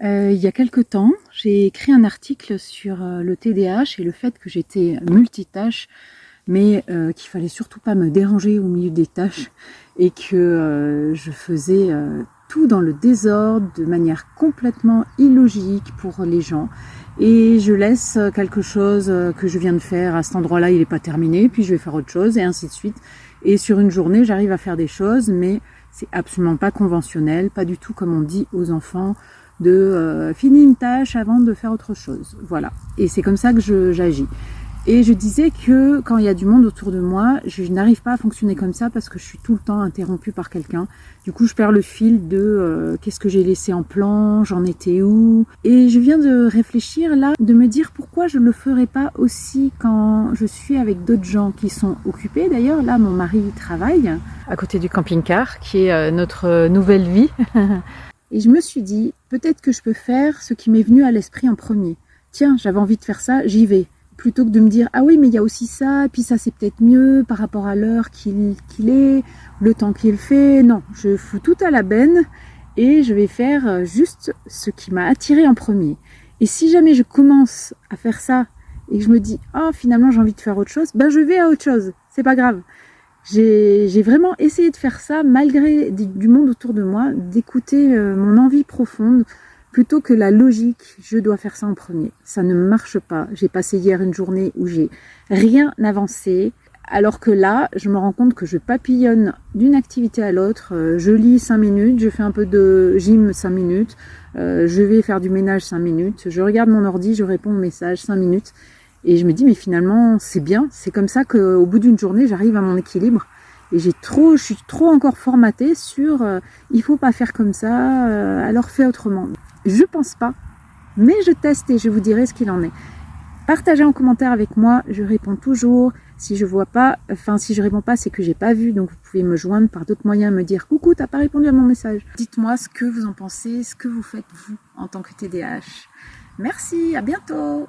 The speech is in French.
Il y a quelque temps, j'ai écrit un article sur le TDAH et le fait que j'étais multitâche, mais qu'il fallait surtout pas me déranger au milieu des tâches et que je faisais tout dans le désordre, de manière complètement illogique pour les gens. Et je laisse quelque chose que je viens de faire à cet endroit-là, il n'est pas terminé, puis je vais faire autre chose et ainsi de suite. Et sur une journée, j'arrive à faire des choses, mais c'est absolument pas conventionnel, pas du tout comme on dit aux enfants de finir une tâche avant de faire autre chose. Voilà. Et c'est comme ça que j'agis. Et je disais que quand il y a du monde autour de moi, je n'arrive pas à fonctionner comme ça parce que je suis tout le temps interrompue par quelqu'un. Du coup, je perds le fil de qu'est-ce que j'ai laissé en plan, j'en étais où. Et je viens de réfléchir là, de me dire pourquoi je ne le ferais pas aussi quand je suis avec d'autres gens qui sont occupés. D'ailleurs, là, mon mari travaille à côté du camping-car, qui est notre nouvelle vie. Et je me suis dit, peut-être que je peux faire ce qui m'est venu à l'esprit en premier. Tiens, j'avais envie de faire ça, j'y vais. Plutôt que de me dire, ah oui, mais il y a aussi ça, puis ça c'est peut-être mieux par rapport à l'heure qu'il est, le temps qu'il fait. Non, je fous tout à la benne et je vais faire juste ce qui m'a attiré en premier. Et si jamais je commence à faire ça et que je me dis, oh finalement j'ai envie de faire autre chose, ben je vais à autre chose, c'est pas grave. J'ai vraiment essayé de faire ça malgré du monde autour de moi, d'écouter mon envie profonde plutôt que la logique, je dois faire ça en premier. Ça ne marche pas. J'ai passé hier une journée où j'ai rien avancé, alors que là, je me rends compte que je papillonne d'une activité à l'autre. Je lis 5 minutes, je fais un peu de gym 5 minutes, je vais faire du ménage 5 minutes, je regarde mon ordi, je réponds aux messages 5 minutes. Et je me dis, mais finalement, c'est bien. C'est comme ça qu'au bout d'une journée, j'arrive à mon équilibre. Et je suis trop encore formatée sur il faut pas faire comme ça, alors fais autrement. Je pense pas, mais je teste et je vous dirai ce qu'il en est. Partagez en commentaire avec moi, je réponds toujours. Si je vois pas, si je réponds pas, c'est que j'ai pas vu, donc vous pouvez me joindre par d'autres moyens, me dire coucou, t'as pas répondu à mon message. Dites-moi ce que vous en pensez, ce que vous faites vous en tant que TDAH. Merci, à bientôt.